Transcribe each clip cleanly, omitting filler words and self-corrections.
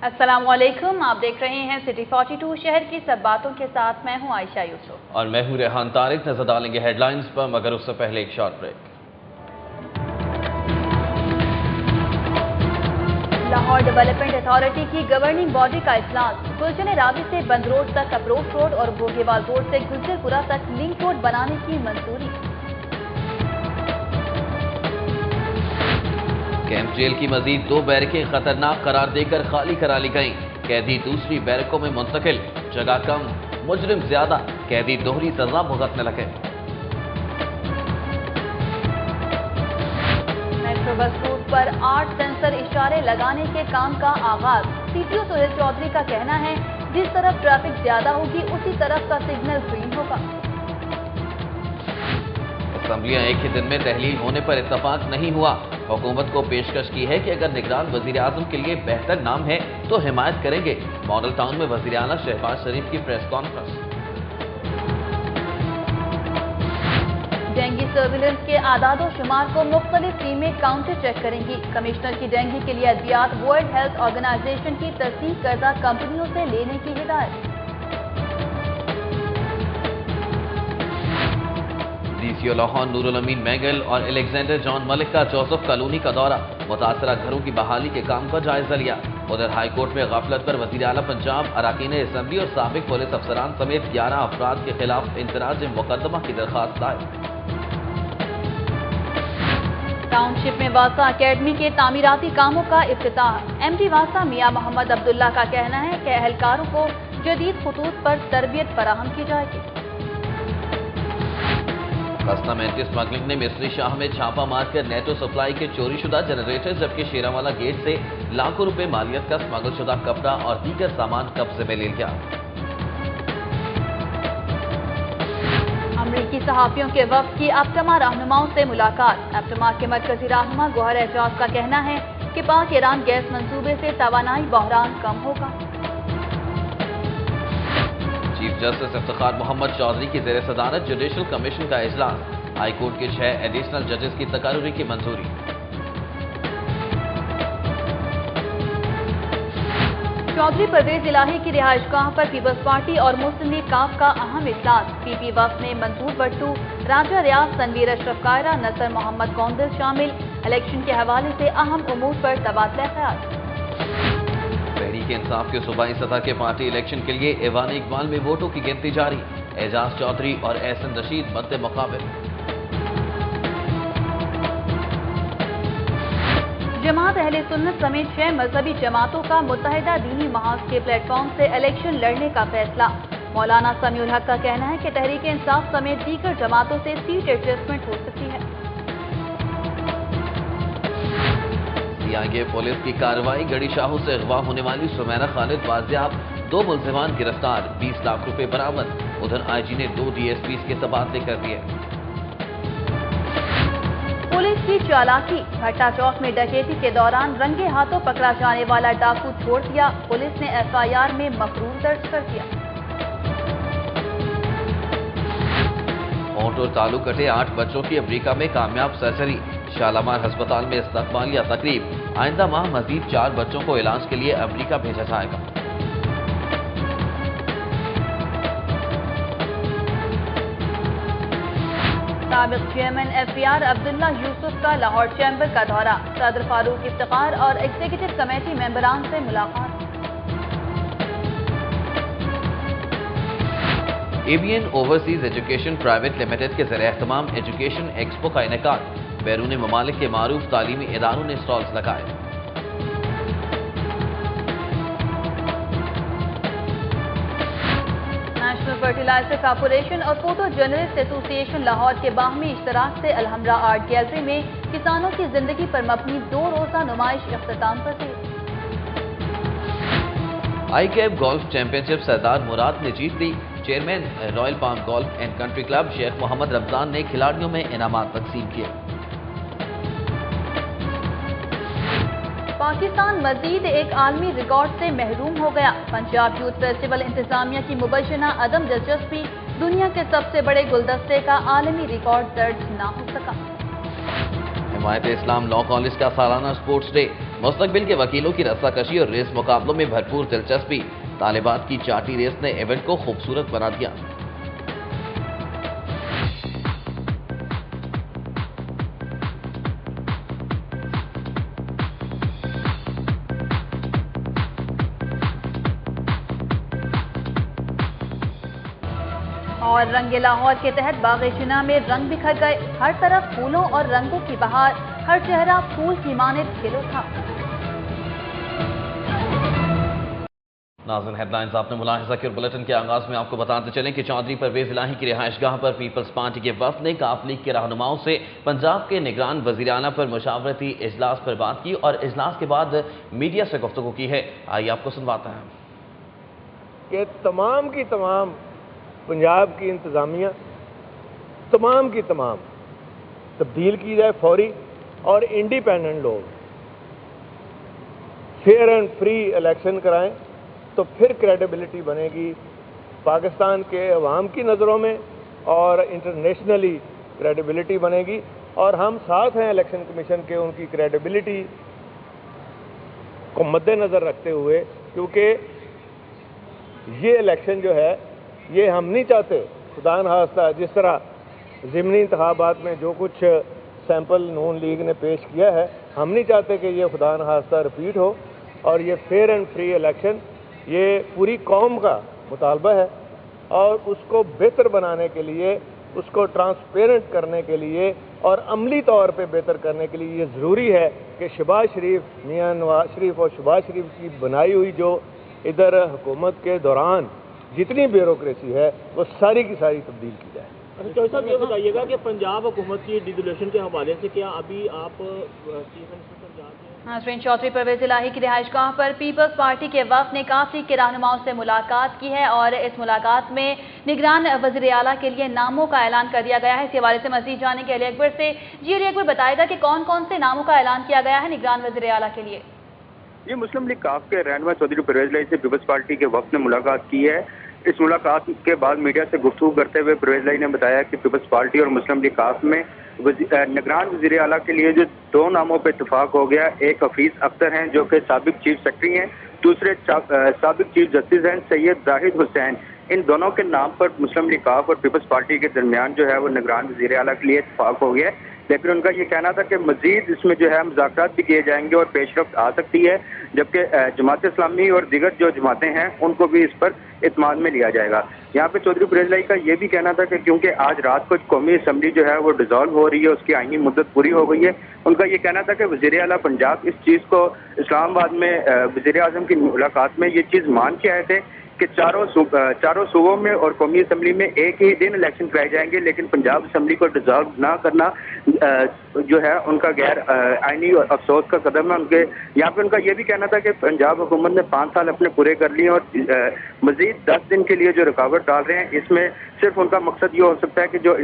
अस्सलामुअलैकुम, आप देख रहे हैं सिटी 42 शहर की सब बातों के साथ मैं हूं आयशा यूसुफ और मैं हूं रेहान तारिक। नजर डालेंगे हेडलाइंस पर, मगर उससे पहले एक short break. Lahore development authority की गवर्निंग बॉडी का इजलास। गुलशन रावी से बंद रोड तक अप्रोच रोड और बोगेवाल रोड से गुलजरपुरा तक लिंक रोड बनाने की मंजूरी। कैंप जेल की मजीद 2 बैरकें खतरनाक करार देकर खाली करा ली गईं। कैदी दूसरी बैरकों में मुंतकिल, जगह कम, मुजरिम ज्यादा, कैदी दोहरी सजा भुगतने लगे। मेट्रो बस रूट पर 8 सेंसर इशारे लगाने के काम का आगाज। सीटीओ सुहेल चौधरी का कहना है, जिस तरफ ट्रैफिक ज्यादा होगी उसी तरफ का सिग्नल ग्रीन होगा। असम्बलियां एक ही दिन में तहलील होने पर इत्तफाक नहीं हुआ। हुकूमत को पेशकश की है कि अगर निगरान वजीर आजम के लिए बेहतर नाम है तो हिमायत करेंगे। मॉडल टाउन में वजीर आला शहबाज शरीफ की प्रेस कॉन्फ्रेंस। डेंगू सर्विलेंस के आदादो शुमार को मुख्तलिफ टीमें काउंटर चेक करेंगी। कमिश्नर की डेंगू के लिए अद्वियात वर्ल्ड हेल्थ ऑर्गेनाइजेशन की तस्दीक करदा कंपनियों से लेने की हिदायत। डीसीओ लाहौर नूरुल अमीन मैगल और एलेक्जेंडर जॉन मलिक का जोसेफ कॉलोनी का दौरा। मुतासरा घरों की बहाली के काम का जायजा लिया। उधर हाई कोर्ट में गफलत पर वजीर आला पंजाब, अरकान असम्बली और साबिक पुलिस अफसरान समेत 11 अफराद के खिलाफ इंतराज मुकदमा की दरखास्त दायर। टाउनशिप में वासा अकेडमी के तामीराती कामों का इफ्तिताह। एमडी वासा मियां मोहम्मद अब्दुल्ला का कहना है कि अहलकारों को जदीद खतूत पर तरबियत फराहम की जाएगी। कस्टम एंटी स्मगलिंग ने मिस्री शाह में छापा मारकर नेटो सप्लाई के चोरी शुदा जनरेटर जबकि शेरावाला गेट से लाखों रुपए मालियत का स्मगल शुदा कपड़ा और दीगर सामान कब्जे में ले लिया। अमरीकी सहाफियों के वफ्द की अपटमा रहनुमाओं से मुलाकात। अपटमा के मरकजी रहनुमा गौहर एजाज का कहना है कि पाक ईरान गैस मंसूबे से तवानाई बहरान कम होगा। चीफ जस्टिस इफ्तिखार मोहम्मद चौधरी की ज़ेर सदारत जुडिशल कमीशन का इजलास। हाई कोर्ट के 6 एडिशनल जजेस की तकारुरी की मंजूरी। चौधरी परवेज इलाही की रिहाइशगाह पर पीपल्स पार्टी और मुस्लिम लीग काफ का अहम इजलास। पीपी वफ्द में मंसूर भट्टू, राजा रियाज, तनवीर अशरफ कायरा, नसर मोहम्मद कौंदल शामिल। इलेक्शन के हवाले से अहम उमूर पर तबादला ख्याल। तहरीक इंसाफ के सूबाई सतह के पार्टी इलेक्शन के लिए ऐवान इकबाल में वोटों की गिनती जारी। एजाज चौधरी और एहसन रशीद मद्दे मुकाबिल। जमात अहले सुन्नत समेत 6 मजहबी जमातों का मुत्तहिदा दीनी महाज के प्लेटफॉर्म से इलेक्शन लड़ने का फैसला। मौलाना समीउल हक का कहना है कि तहरीक इंसाफ समेत दीगर जमातों से सीट एडजस्टमेंट हो सकती है। सीआईए पुलिस की कार्रवाई। गड़ी शाहों से अगवा होने वाली सुमैरा खालिद बाजियाब, 2 मुल्जिमान गिरफ्तार, 20 लाख रुपए बरामद। उधर आईजी ने 2 डीएसपीज के तबादले कर दिए। पुलिस की चालाकी। भट्टा चौक में डकैती के दौरान रंगे हाथों पकड़ा जाने वाला डाकू छोड़ दिया। पुलिस ने एफआईआर में मफरूर दर्ज कर दिया। होंठ और तालू कटे 8 बच्चों की अफ्रीका में कामयाब सर्जरी। शालामार अस्पताल में इस्तकबालिया तकरीब। आइंदा माह मजीद 4 बच्चों को इलाज के लिए अफ्रीका भेजा जाएगा। साबिक चेयरमैन एफबीआर अब्दुल्ला यूसुफ का लाहौर चैम्बर का दौरा। सदर फारूक इफ्तिखार और एग्जीक्यूटिव कमेटी मेंबरान से मुलाकात। ABN overseas education private limited के ज़रिए एहतमाम एजुकेशन एक्सपो का इनेकाद। बैरून ममालिक के मारूफ तालीमी इदारों ने स्टॉल्स लगाए। नेशनल फर्टिलाइजर कॉर्पोरेशन और फोटो जर्नलिस्ट एसोसिएशन लाहौर के बाहमी इश्तराक से अलहमरा आर्ट गैलरी में किसानों की जिंदगी पर मबनी 2 रोजा नुमाइश इख्तिताम पजीर। आई कैब गोल्फ चैंपियनशिप सरदार मुराद ने जीत ली। Chairman royal palm golf and country club Sheikh Mohammad Ramzan ने खिलाड़ियों में इनामात तकसीम किए। पाकिस्तान मजीद एक आलमी रिकॉर्ड से महरूम हो गया। पंजाब यूथ फेस्टिवल इंतजामिया की मुबैना अदम दिलचस्पी, दुनिया के सबसे बड़े गुलदस्ते का आलमी रिकॉर्ड दर्ज न हो सका। हिमायत इस्लाम लॉ कॉलेज का सालाना स्पोर्ट्स डे, मुस्तकबिल के वकीलों की रस्साकशी और रेस मुकाबलों में भरपूर दिलचस्पी। तालिबात की चाटी रेस ने इवेंट को खूबसूरत बना दिया। और रंगे लाहौर के तहत बाग-ए-चिनाह में रंग बिखर गए। हर तरफ फूलों और रंगों की बहार, हर चेहरा फूल की मानित खिल उठा। नाज़रीन, हेडलाइंस आपने मुलाहिजा की और बुलेटिन के आगाज में आपको बताते चलें कि चौधरी परवेज इलाही की रिहाइशगाह पर पीपल्स पार्टी के वफद ने काफ लीग के रहनुमाओं से पंजाब के निगरान वज़ीर आला पर मुशावरती इजलास पर बात की और इजलास के बाद मीडिया से गुफ्तगू की है। आइए आपको सुनवाते हैं कि तमाम की तमाम पंजाब की इंतज़ामिया तमाम की तमाम तब्दील की जाए फौरी, और इंडिपेंडेंट लोग फेयर एंड फ्री इलेक्शन कराएं, तो फिर क्रेडिबिलिटी बनेगी पाकिस्तान के अवाम की नज़रों में और इंटरनेशनली क्रेडिबिलिटी बनेगी। और हम साथ हैं इलेक्शन कमीशन के उनकी क्रेडिबिलिटी को मद्देनज़र रखते हुए, क्योंकि ये इलेक्शन जो है ये हम नहीं चाहते खुदा न खास्ता जिस तरह ज़िमनी इंतखाबात में जो कुछ सैंपल नून लीग ने पेश किया है, हम नहीं चाहते कि ये खुदा न खास्ता रिपीट हो। और ये फेयर एंड फ्री इलेक्शन ये पूरी कौम का मुतालबा है, और उसको बेहतर बनाने के लिए, उसको ट्रांसपेरेंट करने के लिए और अमली तौर पे बेहतर करने के लिए ये ज़रूरी है कि शहबाज शरीफ, मियां नवाज शरीफ और शहबाज शरीफ की बनाई हुई जो इधर हुकूमत के दौरान जितनी ब्यूरोक्रेसी है वो सारी की सारी तब्दील की जाए। अच्छा चौधरी साहब, ये बताइएगा कि पंजाब हुकूमत की डिसोल्यूशन के हवाले से क्या अभी आप चीफ मिनिस्टर पंजाब हैं? नाज़रीन, चौधरी परवेज इलाही की रिहाइशगाह पर पीपल्स पार्टी के वफद ने काफ लीग के रहनुमाओं से मुलाकात की है और इस मुलाकात में निगरान वज़ीर आला के लिए नामों का ऐलान कर दिया गया है। इस हवाले से मज़ीद जाने के अली अकबर से। जी अली अकबर, बताएगा कि कौन कौन से नामों का ऐलान किया गया है निगरान वज़ीर आला के लिए? ये मुस्लिम लीग काफ के रहनुमा चौधरी परवेज इलाही से पीपल्स पार्टी के वफद ने मुलाकात की है। इस मुलाकात के बाद मीडिया से गुफ्तगू करते हुए परवेज इलाही ने बताया कि पीपल्स पार्टी और मुस्लिम लीग काफ में निगरान वज़ीर आला के लिए जो दो नामों पर इतफाक हो गया, एक हफीज अख्तर हैं जो कि साबिक चीफ सेक्रेटरी हैं, दूसरे साबिक चीफ जस्टिस हैं सैयद जाहिद हुसैन। इन दोनों के नाम पर मुस्लिम लीग काफ और पीपल्स पार्टी के दरमियान जो है वो निगरान वज़ीर आला के लिए इतफाक हो गया है। लेकिन उनका ये कहना था कि मजीद इसमें जो है मुज़ाकरात भी किए जाएंगे और पेशरफ्त आ सकती है, जबकि जमात इस्लामी और दीगर जो जमातें हैं उनको भी इस पर इत्मीनान में लिया जाएगा। यहाँ पे चौधरी परवेज इलाही का ये भी कहना था कि क्योंकि आज रात को कौमी असम्बली जो है वो डिसॉल्व हो रही है, उसकी आईनी मुद्दत पूरी हो गई है, उनका ये कहना था कि वज़ीर आला पंजाब इस चीज़ को इस्लामाबाद में वज़ीर आज़म की मुलाकात में ये चीज़ मान के आए थे कि चारों सूबों में और कौमी असम्बली में एक ही दिन इलेक्शन कराए जाएंगे, लेकिन पंजाब असम्बली को डिसॉल्व ना करना जो है उनका गैर आईनी और अफसोस का कदम है उनके। यहाँ पे उनका ये भी कहना था कि पंजाब हुकूमत ने 5 साल अपने पूरे कर लिए और मजीद 10 दिन के लिए जो रुकावट डाल रहे हैं, इसमें सिर्फ उनका मकसद ये हो सकता है कि जो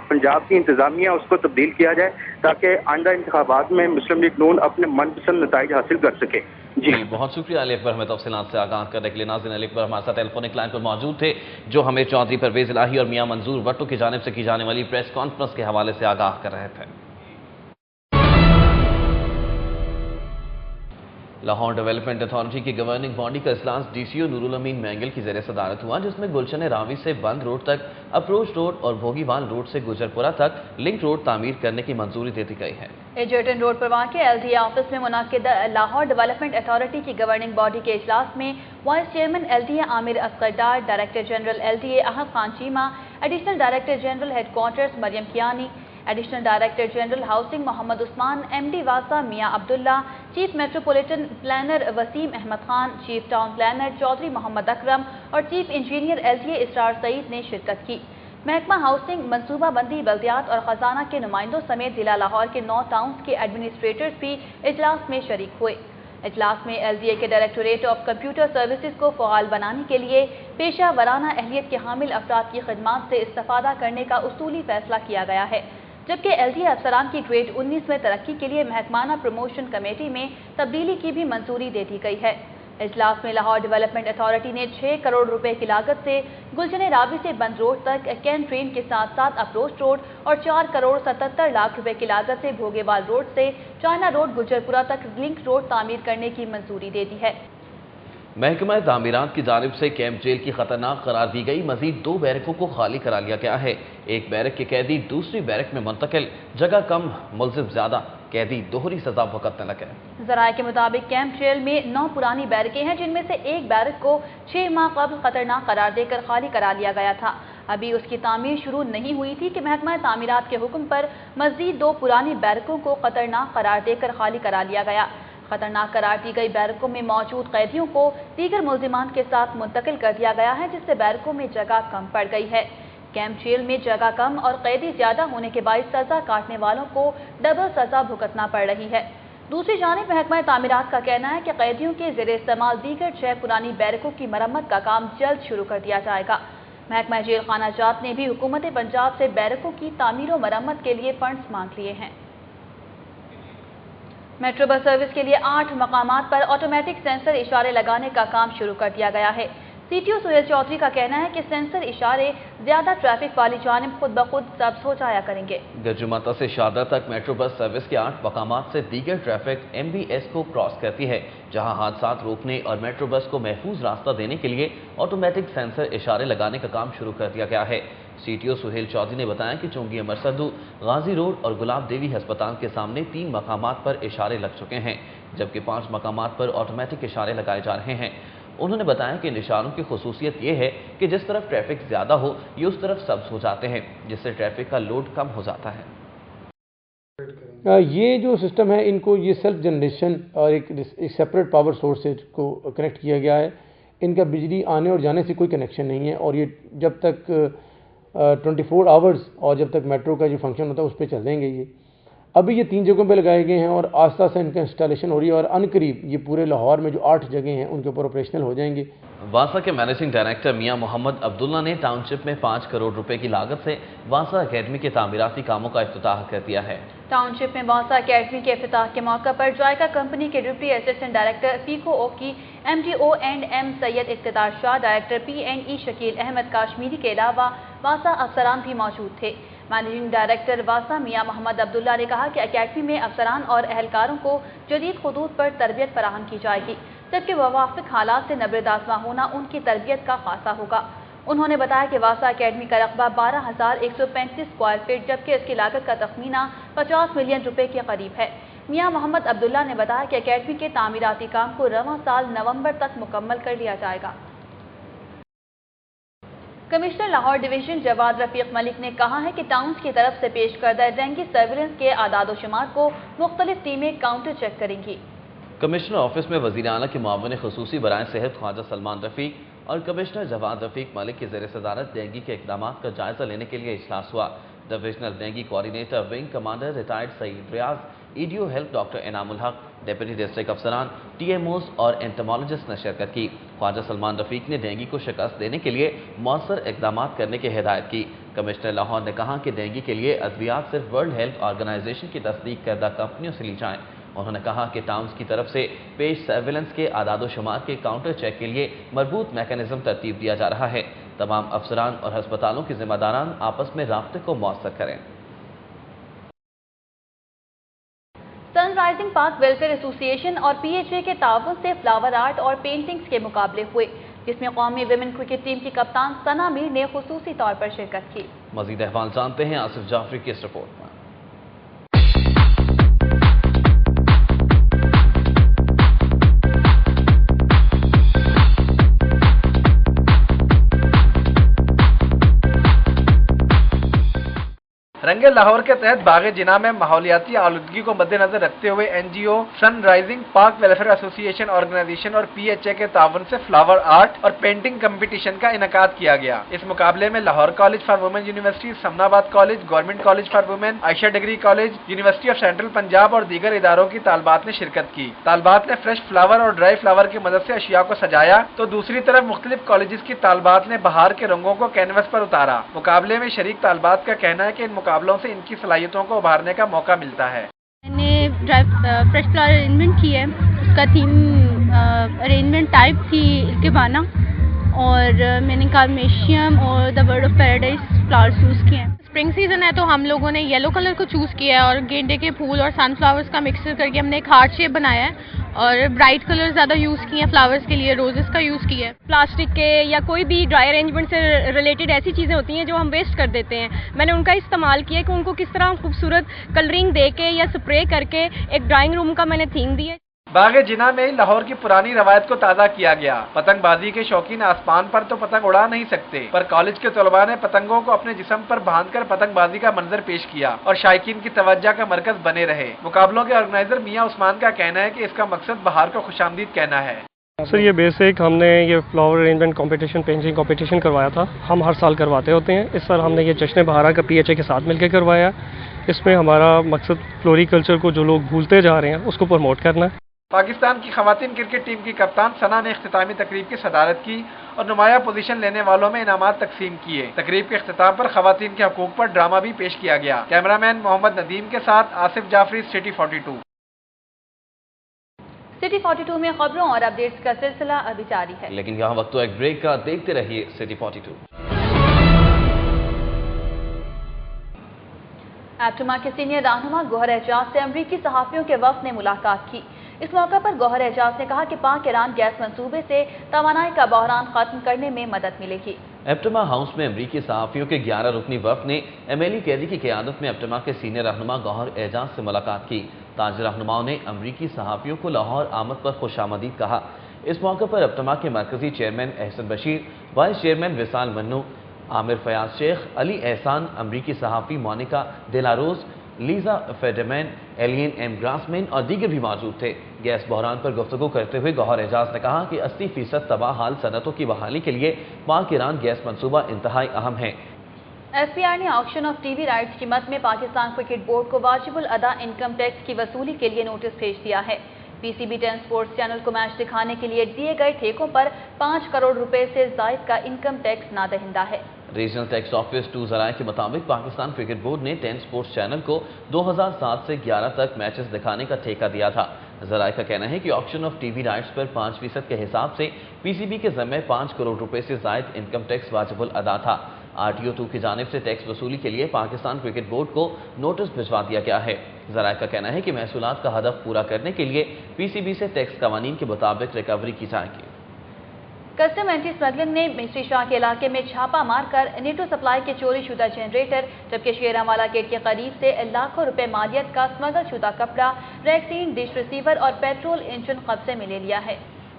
पंजाब की इंतजामिया उसको तब्दील किया जाए ताकि आइंदा इंतखाबात में मुस्लिम लीग नून अपने मनपसंद नताइज हासिल कर सके। जी बहुत शुक्रिया अली अकबर, हमें तफसीलात से आगाह करने के लिए। नाज़रीन, अली अकबर हमारे साथ टेलीफोनिक लाइन पर मौजूद थे, जो हमें चौधरी परवेज इलाही और मियां मंजूर भट्टो की जानिब से की जाने वाली प्रेस कॉन्फ्रेंस के हवाले से आगाह कर रहे थे। लाहौर डेवलपमेंट अथॉरिटी की गवर्निंग बॉडी का इजलास डीसीओ नूरुल अमीन मैंगल की ज़ेर सदारत हुआ, जिसमें गुलशन रावी से बंद रोड तक, अप्रोच रोड और भोगीवाल रोड से गुजरपुरा तक लिंक रोड तामीर करने की मंजूरी दे दी गई है। एजर्टन रोड पर वाक़ एलडीए ऑफिस में मुनाकिद लाहौर डेवलपमेंट अथॉरिटी की गवर्निंग बॉडी के इजलास में vice chairman LDA Amir Asghar Dar, director general LDA Ahad Khan Cheema, additional director general headquarters Maryam Kiani, additional director general housing Mohammad Usman, MD वासा Mian Abdullah, chief metropolitan planner Waseem Ahmad Khan, chief town planner Chaudhry Mohammad Akram और chief engineer LDA Israr Saeed ने शिरकत की। महकमा हाउसिंग, मनसूबाबंदी, बल्दियात और खजाना के नुमाइंदों समेत जिला लाहौर के 9 टाउन्स के एडमिनिस्ट्रेटर्स भी इजलास में शरीक हुए। इजलास में LDA के डायरेक्टोरेट ऑफ कंप्यूटर सर्विसेज को फ़आल बनाने के लिए पेशा वराना अहलियत के हामिल अफराद की खिदमात से इस्तेफादा करने का उसूली फैसला किया गया है, जबकि LDA अफसरान की ग्रेड 19 में तरक्की के लिए महकमाना प्रमोशन कमेटी में तब्दीली की भी मंजूरी दे दी गई है। इजलास में लाहौर डेवलपमेंट अथॉरिटी ने 6 करोड़ रुपए की लागत से गुलशन रावी से बंद रोड तक कैन ट्रेन के साथ साथ अप्रोच रोड और 4 करोड़ 77 लाख रुपए की लागत से भोगेवाल रोड से चाइना रोड गुजरपुरा तक लिंक रोड तामीर करने की मंजूरी दे दी है। महकमा तामीरात की जानिब से कैंप जेल की खतरनाक करार दी गई मजीद 2 बैरकों को खाली करा लिया गया है। एक बैरक के कैदी दूसरी बैरक में मुंतकिल, जगह कम, मुलजिम ज्यादा, कैदी दोहरी सजा भुगतने लगे। जराये के मुताबिक कैंप जेल में 9 पुरानी बैरकें हैं, जिनमें से एक बैरक को 6 माह कबल खतरनाक करार देकर खाली करा लिया गया था। अभी उसकी तामीर शुरू नहीं हुई थी कि महकमा तामीरात के हुक्म पर मजीद 2 पुरानी बैरकों को खतरनाक करार देकर खाली करा लिया गया। खतरनाक करार दी गई बैरकों में मौजूद कैदियों को दीगर मुल्जिमान के साथ मुंतकिल कर दिया गया है, जिससे बैरकों में जगह कम पड़ गई है। कैंप जेल में जगह कम और कैदी ज्यादा होने के बायस सजा काटने वालों को डबल सजा भुगतना पड़ रही है। दूसरी जानिब महकमा तामीरात का कहना है कि कैदियों के ज़ेर इस्तेमाल दीगर 6 पुरानी बैरकों की मरम्मत का काम जल्द शुरू कर दिया जाएगा। महकमा जेल खाना जात ने भी हुकूमत पंजाब से बैरकों की तामीर और मरम्मत के लिए फंड्स मांग लिए हैं। मेट्रो बस सर्विस के लिए 8 मकामात पर ऑटोमेटिक सेंसर इशारे लगाने का काम शुरू कर दिया गया है। CTO सुहेल चौधरी का कहना है कि सेंसर इशारे ज्यादा ट्रैफिक वाली जानिब खुद ब खुद सब्ज हो जाया करेंगे। गजुमाता से शारदा तक मेट्रो बस सर्विस के 8 मकामात से दीगर ट्रैफिक MBS को क्रॉस करती है, जहां हादसात रोकने और मेट्रो बस को महफूज रास्ता देने के लिए ऑटोमेटिक सेंसर इशारे लगाने का काम शुरू कर दिया गया है। CTO सुहेल चौधरी ने बताया कि चुंगी अमर सद्दू, गाजी रोड और गुलाब देवी अस्पताल के सामने 3 मकामात पर इशारे लग चुके हैं, जबकि 5 मकामात पर ऑटोमेटिक इशारे लगाए जा रहे हैं। उन्होंने बताया कि इन इशारों की खुसूसियत ये है कि जिस तरफ ट्रैफिक ज्यादा हो ये उस तरफ सब्ज हो जाते हैं, जिससे ट्रैफिक का लोड कम हो जाता है। ये जो सिस्टम है, इनको ये सेल्फ जनरेशन और एक सेपरेट पावर सोर्सेज को कनेक्ट किया गया है। इनका बिजली आने और जाने से कोई कनेक्शन नहीं है और ये जब तक 24 आवर्स और जब तक मेट्रो का जो फंक्शन होता है उस पर चल देंगे। ये अभी ये 3 जगहों पे लगाए गए हैं और आस्ता आस्ता इनका इंस्टॉलेशन हो रही है और अनकरीब ये पूरे लाहौर में जो 8 जगह हैं उनके ऊपर ऑपरेशनल हो जाएंगे। वासा के मैनेजिंग डायरेक्टर मियां मोहम्मद अब्दुल्ला ने टाउनशिप में 5 करोड़ रुपए की लागत से वासा अकेडमी के तामीराती कामों का इफ्तिताह कर दिया है। टाउनशिप में वासा अकेडमी के इफ्तिताह के मौके पर जायका कंपनी के डिप्टी असिस्टेंट डायरेक्टर PCO की MD&M सैयद इख्तियार शाह, डायरेक्टर P&E शकील अहमद काश्मीरी के अलावा वासा अफसरान भी मौजूद थे। मैनेजिंग डायरेक्टर वासा मियां मोहम्मद अब्दुल्ला ने कहा कि अकेडमी में अफसरान और अहलकारों को जदीद खुदूत पर तरबियत फराहम की जाएगी, जबकि मुवाफिक हालात से नबरद आज़मा होना उनकी तरबियत का खासा होगा। उन्होंने बताया कि वासा अकेडमी का रकबा 12,135 स्क्वायर फीट, जबकि इसकी लागत का तखमीना 50 मिलियन रुपए के करीब है। मियां मोहम्मद अब्दुल्ला ने बताया कि अकेडमी के तामीराती काम को रवां साल नवंबर तक मुकम्मल कर लिया जाएगा। कमिश्नर लाहौर डिवीजन जवाद रफीक मलिक ने कहा है कि टाउन्स की तरफ से पेश करदा डेंगू सर्विलेंस के आदाद शुमार को मुख्तलिफ टीमें काउंटर चेक करेंगी। कमिश्नर ऑफिस में वज़ीर आला के मुआविन खुसूसी बराए सेहत ख्वाजा सलमान रफीक और कमिश्नर जवाद रफीक मलिक की ज़ेर सदारत डेंगू के इक़दाम का जायजा लेने के लिए इजलास हुआ। Divisional dengue coordinator wing commander retired Saeed Riaz, EDO health doctor Inamul Haq, deputy district अफसरान, TMOs और एंटोमोलॉजिस्ट ने शिरकत की। ख्वाजा सलमान रफीक ने डेंगू को शिकस्त देने के लिए मौसर इक़दाम करने की हिदायत की। कमिश्नर लाहौर ने कहा कि डेंगू के लिए अद्वियात सिर्फ वर्ल्ड हेल्थ ऑर्गेनाइजेशन की तस्दीक करदा कंपनियों से ली जाएँ। उन्होंने कहा कि टाउन्स की तरफ से पेश सर्विलेंस के आदाद शुमार के काउंटर चेक के लिए मरबूत मैकेनिज्म तरतीब दिया जा रहा है। तमाम अफसरान और हस्पतालों के जिम्मेदारान आपस में राब्ते को मौसर करें। सनराइजिंग पार्क वेलफेयर एसोसिएशन और PHA के ताउन से फ्लावर आर्ट और पेंटिंग्स के मुकाबले हुए, जिसमें कौमी विमेन क्रिकेट टीम की कप्तान सना मीर ने खुसूसी तौर पर शिरकत की। मजीद अहवाल जानते हैं आसिफ जाफरी की इस रिपोर्ट में। रंग लाहौर के तहत बाग जिना में माहौलियाती आलूदगी को मद्देनजर रखते हुए NGO sun rising park welfare association organisation और PHA के तावन से फ्लावर आर्ट और पेंटिंग कंपटीशन का इनेकाद किया गया। इस मुकाबले में Lahore college for women university, Samanabad college, government college for women, Ayesha degree college, university of central Punjab और दीगर इदारों की तालबात ने शिरकत की। तालबात ने फ्रेश फ्लावर और ड्राई फ्लावर की मदद से अशिया को सजाया, तो दूसरी तरफ मुख्तलिफ कॉलेजेस की तालबात ने बहार के रंगों को कैनवस पर उतारा। मुकाबले में शरीक तालबात का कहना है कि इन मुकाबलों से इनकी सलाहियतों को उभारने का मौका मिलता है। मैंने फ्रेश फ्लावर अरेंजमेंट की है, उसका थीम अरेंजमेंट टाइप थी इल्केबाना, और मैंने कार्मेशियम और the word of paradise flowers use किए हैं। स्प्रिंग सीजन है तो हम लोगों ने येलो कलर को चूज़ किया है और गेंदे के फूल और सनफ्लावर्स का मिक्सचर करके हमने एक हार्ट शेप बनाया है और ब्राइट कलर ज़्यादा यूज़ किए हैं। फ्लावर्स के लिए रोजेस का यूज़ किया है। प्लास्टिक के या कोई भी ड्राई अरेंजमेंट से रिलेटेड ऐसी चीज़ें होती हैं जो हम वेस्ट कर देते हैं, मैंने उनका इस्तेमाल किया कि उनको किस तरह खूबसूरत कलरिंग दे के या स्प्रे करके एक ड्राइंग रूम का मैंने थीम दी है। बाग जिना में लाहौर की पुरानी रवायत को ताज़ा किया गया। पतंगबाजी के शौकीन आसमान पर तो पतंग उड़ा नहीं सकते, पर कॉलेज के तलबा ने पतंगों को अपने जिस्म पर बांधकर पतंगबाजी का मंजर पेश किया और शायकीन की तवज्जो का मरकज बने रहे। मुकाबलों के ऑर्गेनाइजर मियां उस्मान का कहना है कि इसका मकसद बहार को खुशामदीद कहना है। सर, ये बेसिक हमने ये flower arrangement competition, painting competition करवाया था। हम हर साल करवाते होते हैं। इस साल हमने ये जश्न बहारा का PHA के साथ मिलकर करवाया। इसमें हमारा मकसद फ्लोरिकल्चर को जो लोग भूलते जा रहे हैं उसको प्रमोट करना है। पाकिस्तान की खवातीन क्रिकेट टीम की कप्तान सना ने इख्तितामी तकरीब की सदारत की और नुमाया पोजीशन लेने वालों में इनामात तकसीम किए। तकरीब के इख्तिताम पर खवातीन के हकूक पर ड्रामा भी पेश किया गया। कैमरामैन मोहम्मद नदीम के साथ आसिफ जाफरी, सिटी 42। सिटी 42 में खबरों और अपडेट्स का सिलसिला अभी जारी है, लेकिन यहाँ वक्त तो एक ब्रेक का। देखते रहिए सिटी 42। एप्टमा के सीनियर रहनुमा गौहर एजाज से अमरीकी सहाफ़ियों के वफ़द ने मुलाकात की। इस मौके पर गौहर एजाज ने कहा कि पाक ईरान गैस मंसूबे से तवानाई का बहरान खत्म करने में मदद मिलेगी। एप्टमा हाउस में अमरीकी सहाफ़ियों के 11 रुकनी वफ़द ने MLE कैदी की क़यादत में एप्टमा के सीनियर रहनुमा गौहर एजाज से मुलाकात की। ताज रहनुमाओं ने अमरीकी सहाफ़ियों को लाहौर आमद पर खुशामदीद कहा। इस मौके पर एप्टमा के मरकजी chairman Ehsan Bashir, vice chairman Wisal Mannu, Amir Fayyaz Sheikh, Ali Ehsan, अमरीकी सहाफ़ी Monica Delarose, Lisa Federman, Elaine M Grossman और दीगर भी मौजूद थे। गैस बहरान पर गुफ्तगू करते हुए गौहर एजाज ने कहा कि 80% तबाह हाल सनतों की बहाली के लिए पाक ईरान गैस मंसूबा इंतहाई अहम है। SPR ने ऑक्शन ऑफ TV राइट्स कीमत में पाकिस्तान क्रिकेट बोर्ड को वाजिबुल अदा इनकम टैक्स की वसूली के लिए नोटिस भेज दिया है। PCB 10 स्पोर्ट्स चैनल को मैच दिखाने के लिए दिए गए ठेकों पर 5 करोड़ रुपए से जायद का इनकम टैक्स नादहिंदा है। रीजनल टैक्स ऑफिस 2 ज़राए के मुताबिक पाकिस्तान क्रिकेट बोर्ड ने 10 स्पोर्ट्स चैनल को 2007 से 11 तक मैचेस दिखाने का ठेका दिया था। ज़राए का कहना है कि ऑक्शन ऑफ TV राइट्स पर 5% के हिसाब से PCB के ज़म्मे 5 करोड़ रुपए से जायद इनकम टैक्स वाजिबुल अदा था। RTO 2 की जानिब से टैक्स वसूली के लिए पाकिस्तान क्रिकेट बोर्ड को नोटिस भिजवा दिया गया है। ज़राए का कहना है कि महसूलात का हदफ पूरा करने के लिए PCB से टैक्स कवानीन के मुताबिक रिकवरी की जाएगी। कस्टम एंटी स्मगलिंग ने मिस्ट्री शाह के इलाके में छापा मारकर नेटो सप्लाई के चोरी शुदा जनरेटर जबकि शेरावाला गेट के करीब से लाखों रुपए मालियत का स्मगल शुदा कपड़ा, वैक्सीन, डिश रिसीवर और पेट्रोल इंजन कब्जे में ले लिया है।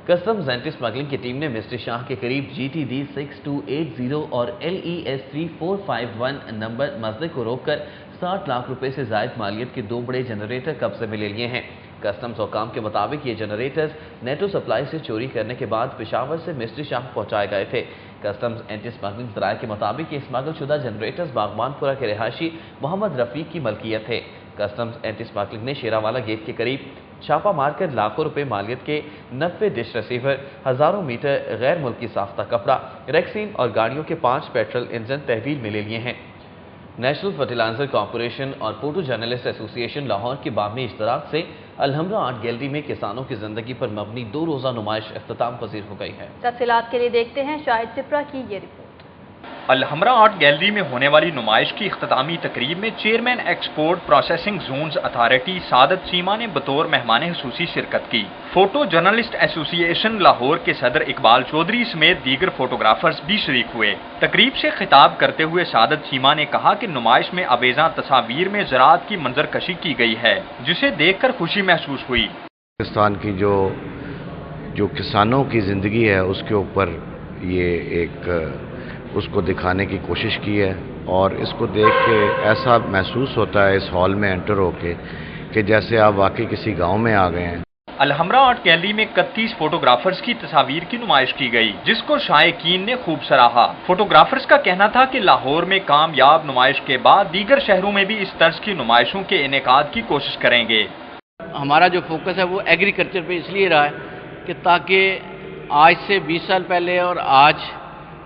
कस्टम्स एंटी स्मगलिंग की टीम ने मिस्ट्री शाह के करीब GTD 6280 और LES 3451 नंबर मसले को रोककर 60 लाख रुपए से जायद मालियत के 2 बड़े जनरेटर कब्जे में ले लिए हैं। कस्टम्स हुकाम के मुताबिक ये जनरेटर्स नेटो सप्लाई से चोरी करने के बाद पेशावर से मिस्ट्री शाह पहुंचाए गए थे। कस्टम्स एंटी स्मगलिंग ज़राए के मुताबिक ये स्मगल शुदा जनरेटर्स बागबानपुरा के रिहायशी मोहम्मद रफ़ीक की मलकियत थे। कस्टम्स एंटी स्मगलिंग ने शेरावाला गेट के करीब छापा मारकर लाखों रुपए मालियत के 90 डिश रिसीवर, हज़ारों मीटर गैर मुल्की साफ्ता कपड़ा, वैक्सीन और गाड़ियों के 5 पेट्रोल इंजन तहवील में ले लिए हैं। नेशनल फर्टिलाइजर कॉरपोरेशन और फोटो जर्नलिस्ट एसोसिएशन लाहौर के बामी इश्तराक से अलहमरा आर्ट गैलरी में किसानों की जिंदगी पर मबनी 2 रोज़ा नुमाइश इख्तिताम पजीर हो गई है। तफसीलात के लिए देखते हैं शाहिद सिप्रा की ये रिपोर्ट। अलहमरा आर्ट गैलरी में होने वाली नुमाइश की इख्तितामी तकरीब में chairman export processing zones authority Saadat Cheema ने बतौर मेहमान खुसूसी शिरकत की। फोटो जर्नलिस्ट एसोसिएशन लाहौर के सदर इकबाल चौधरी समेत दीगर फोटोग्राफर्स भी शरीक हुए। तकरीब से खिताब करते हुए सादत चीमा ने कहा कि नुमाइश में आवेज़ा तस्वीर में ज़राअत की मंजरकशी की गई है, जिसे देखकर खुशी महसूस हुई। पाकिस्तान की जो किसानों की ज़िंदगी है उसके ऊपर ये एक اس کو دکھانے کی کوشش کی ہے، اور اس کو دیکھ کے ایسا محسوس ہوتا ہے اس ہال میں انٹر ہو کے کہ جیسے آپ واقعی کسی گاؤں میں آ گئے ہیں۔ الحمرا آرٹ گیلری میں 31 فوٹوگرافرز کی تصاویر کی نمائش کی گئی، جس کو شائقین نے خوب سراہا۔ فوٹوگرافرز کا کہنا تھا کہ لاہور میں کامیاب نمائش کے بعد دیگر شہروں میں بھی اس طرز کی نمائشوں کے انعقاد کی کوشش کریں گے۔ ہمارا جو فوکس ہے وہ ایگریکلچر پہ اس لیے رہا ہے کہ تاکہ آج سے 20 سال پہلے اور آج